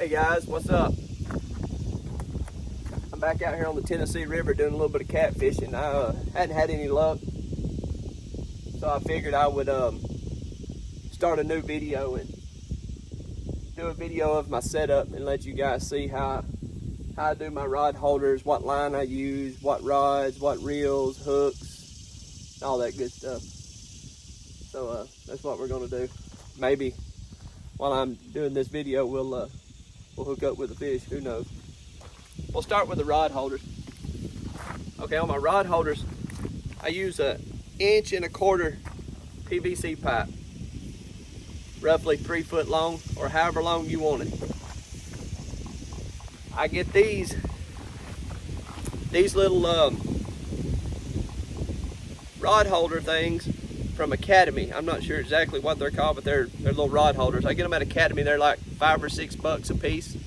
Hey guys, what's up? I'm back out here on the Tennessee River doing a little bit of catfishing. I hadn't had any luck, so I figured I would start a new video and do a video of my setup and let you guys see how I do my rod holders, what line I use, what rods, what reels, hooks, all that good stuff. So that's what we're gonna do. Maybe while I'm doing this video, we'll hook up with a fish, who knows. We'll start with the rod holders. Okay, on my rod holders, I use 1.25 inch PVC pipe, roughly 3 foot long or however long you want it. I get these little rod holder things from Academy. I'm not sure exactly what they're called, but they're little rod holders. I get them at Academy. They're like $5 or $6 a piece.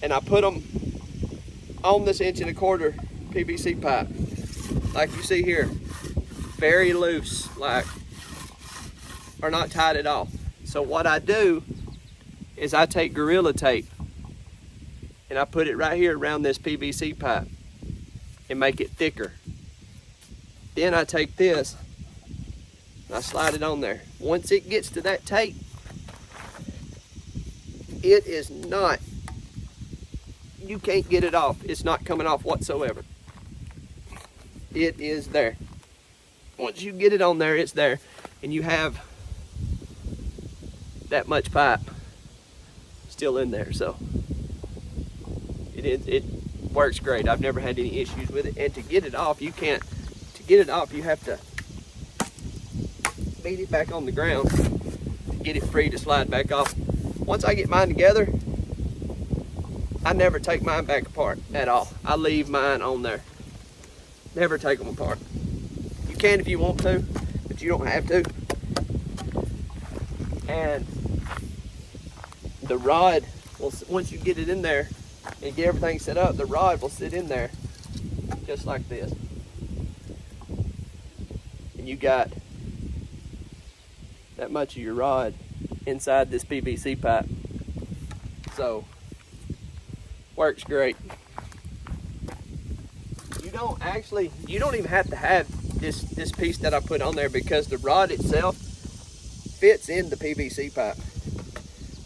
And I put them on this 1.25 inch PVC pipe, like you see here, very loose, like, or not tied at all. So what I do is I take Gorilla Tape and I put it right here around this PVC pipe and make it thicker. Then I take this and I slide it on there. Once it gets to that tape, it is not, you can't get it off. It's not coming off whatsoever. It is there. Once you get it on there, it's there. And you have that much pipe still in there. So it works great. I've never had any issues with it. And to get it off, you can't, to get it off, you have to beat it back on the ground to get it free to slide back off. Once I get mine together, I never take mine back apart at all. I leave mine on there. Never take them apart. You can if you want to, but you don't have to. And the rod will, once you get it in there and get everything set up, the rod will sit in there just like this. And you got that much of your rod inside this PVC pipe. So works great. You don't even have to have this piece that I put on there, because the rod itself fits in the PVC pipe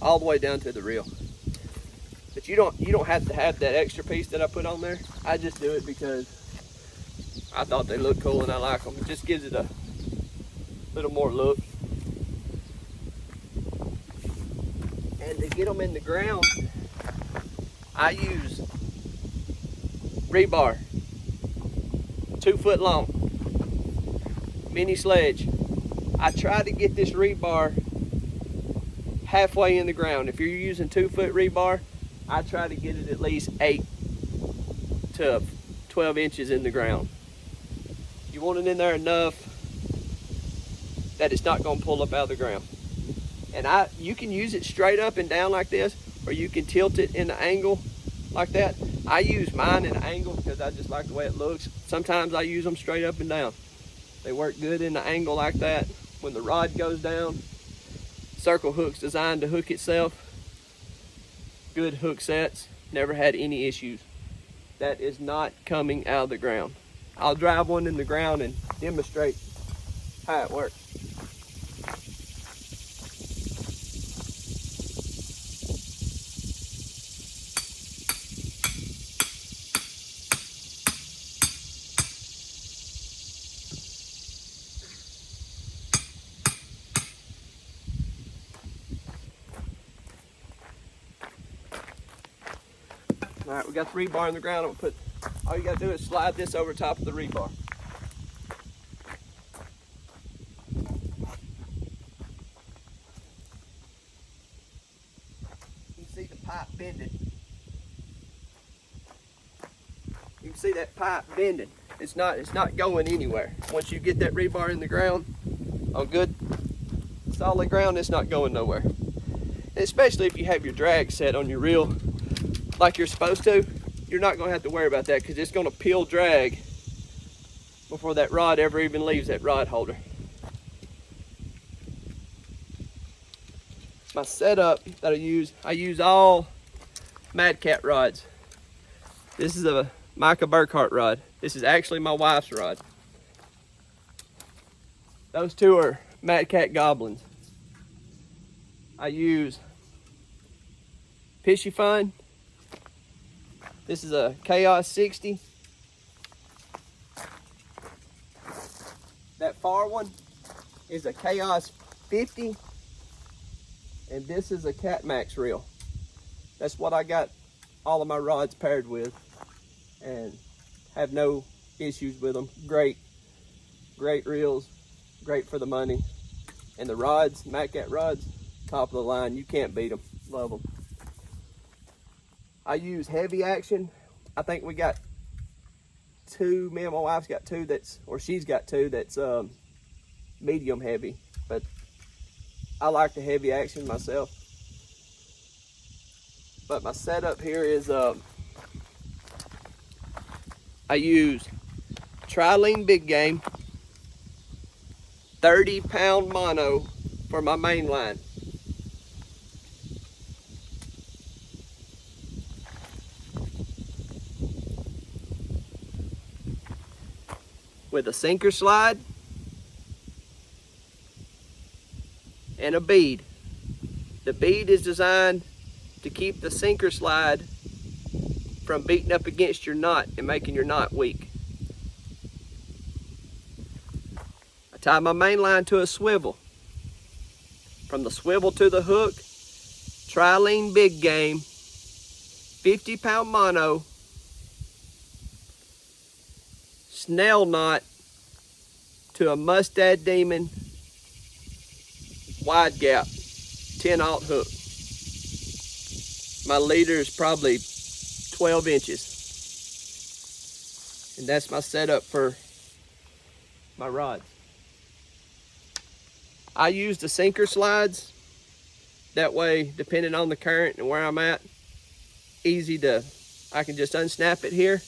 all the way down to the reel. But you don't have to have that extra piece that I put on there. I just do it because I thought they look cool and I like them. It just gives it a little more look. And to get them in the ground, I use rebar, 2 foot long, mini sledge. I try to get this rebar halfway in the ground. If you're using 2 foot rebar, I try to get it at least 8 to 12 inches in the ground. You want it in there enough that it's not going to pull up out of the ground. And you can use it straight up and down like this, or you can tilt it in the angle like that. I use mine in an angle because I just like the way it looks. Sometimes I use them straight up and down. They work good in the angle like that. When the rod goes down, circle hook's designed to hook itself. Good hook sets, never had any issues. That is not coming out of the ground. I'll drive one in the ground and demonstrate how it works. All right, we got the rebar in the ground. I'm gonna put, all you gotta do is slide this over top of the rebar. You can see the pipe bending. You can see that pipe bending. It's not going anywhere. Once you get that rebar in the ground, on good solid ground, it's not going nowhere. And especially if you have your drag set on your reel like you're supposed to, you're not going to have to worry about that, because it's going to peel drag before that rod ever even leaves that rod holder. My setup that I use all Mad Cat rods. This is a Micah Burkhart rod. This is actually my wife's rod. Those two are Mad Cat Goblins. I use Fishy Fun. This is a Chaos 60. That far one is a Chaos 50. And this is a Cat Max reel. That's what I got all of my rods paired with, and have no issues with them. Great reels, great for the money. And the rods, Mad Cat rods, top of the line. You can't beat them. Love them. I use heavy action. I think we got two. Me and my wife's got two she's got two that's medium heavy. But I like the heavy action myself. But my setup here is I use Trilene Big Game 30-pound mono for my main line. With a sinker slide and a bead. The bead is designed to keep the sinker slide from beating up against your knot and making your knot weak. I tie my main line to a swivel. From the swivel to the hook, Trilene Big Game, 50-pound mono, snell knot to a Mustad Demon wide gap 10-aught hook. My leader is probably 12 inches. And that's my setup for my rods. I use the sinker slides. That way, depending on the current and where I'm at, I can just unsnap it here,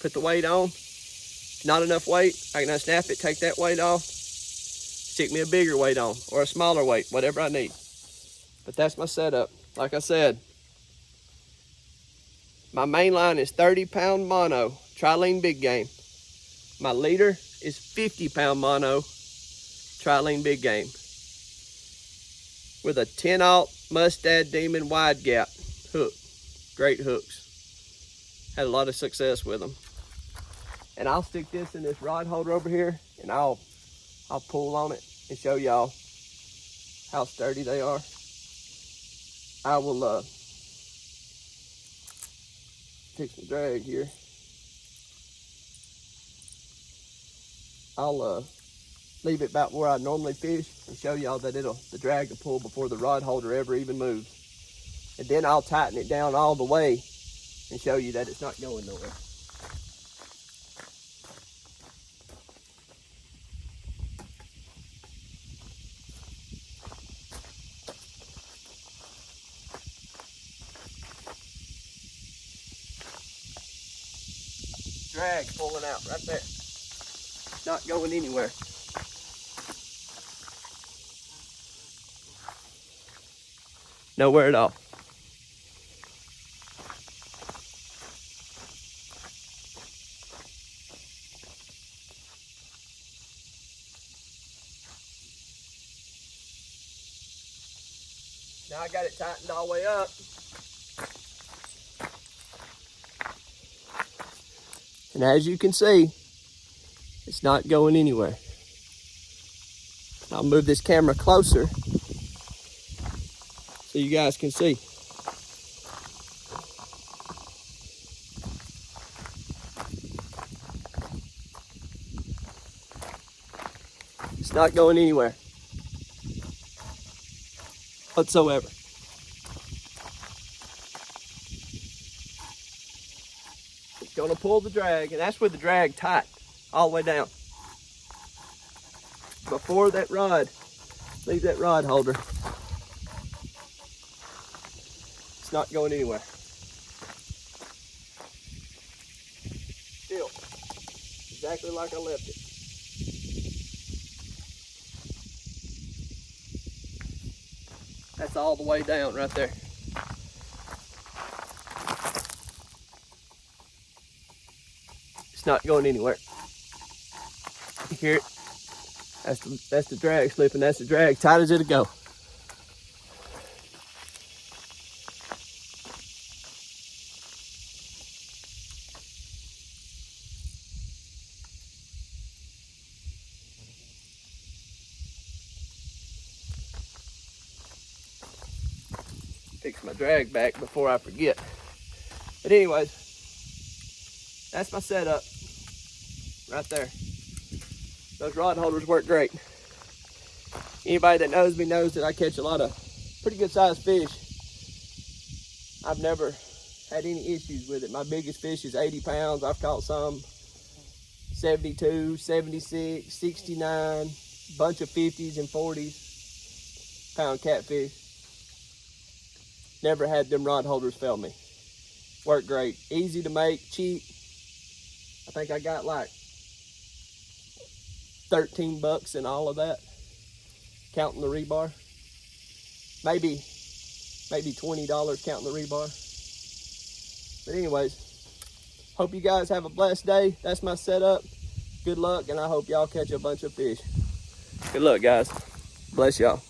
put the weight on. If not enough weight, I can unsnap it, take that weight off, stick me a bigger weight on or a smaller weight, whatever I need. But that's my setup. Like I said, my main line is 30-pound mono, Trilene Big Game. My leader is 50-pound mono, Trilene Big Game, with a 10-aught Mustad Demon wide gap hook. Great hooks. Had a lot of success with them. And I'll stick this in this rod holder over here, and I'll pull on it and show y'all how sturdy they are. I will fix the drag here. I'll leave it about where I normally fish and show y'all that the drag will pull before the rod holder ever even moves. And then I'll tighten it down all the way and show you that it's not going nowhere. Drag pulling out right there. Not going anywhere. Nowhere at all. Now I got it tightened all the way up. And as you can see, it's not going anywhere. I'll move this camera closer so you guys can see. It's not going anywhere whatsoever. It's gonna pull the drag, and that's with the drag tight all the way down. Before that rod, leave that rod holder. It's not going anywhere. Still, exactly like I left it. That's That's all the way down right there. It's not going anywhere. You hear it? That's the drag slipping. That's the drag, tight as it'll go. Fix my drag back before I forget. But anyways, that's my setup right there. Those rod holders work great. Anybody that knows me knows that I catch a lot of pretty good sized fish. I've never had any issues with it. My biggest fish is 80 pounds. I've caught some 72, 76, 69, bunch of 50s and 40s pound catfish. Never had them rod holders fail me. Work great. Easy to make, cheap. I think I got like 13 bucks in all of that, counting the rebar. Maybe $20 counting the rebar. But anyways, hope you guys have a blessed day. That's my setup. Good luck, and I hope y'all catch a bunch of fish. Good luck, guys. Bless y'all.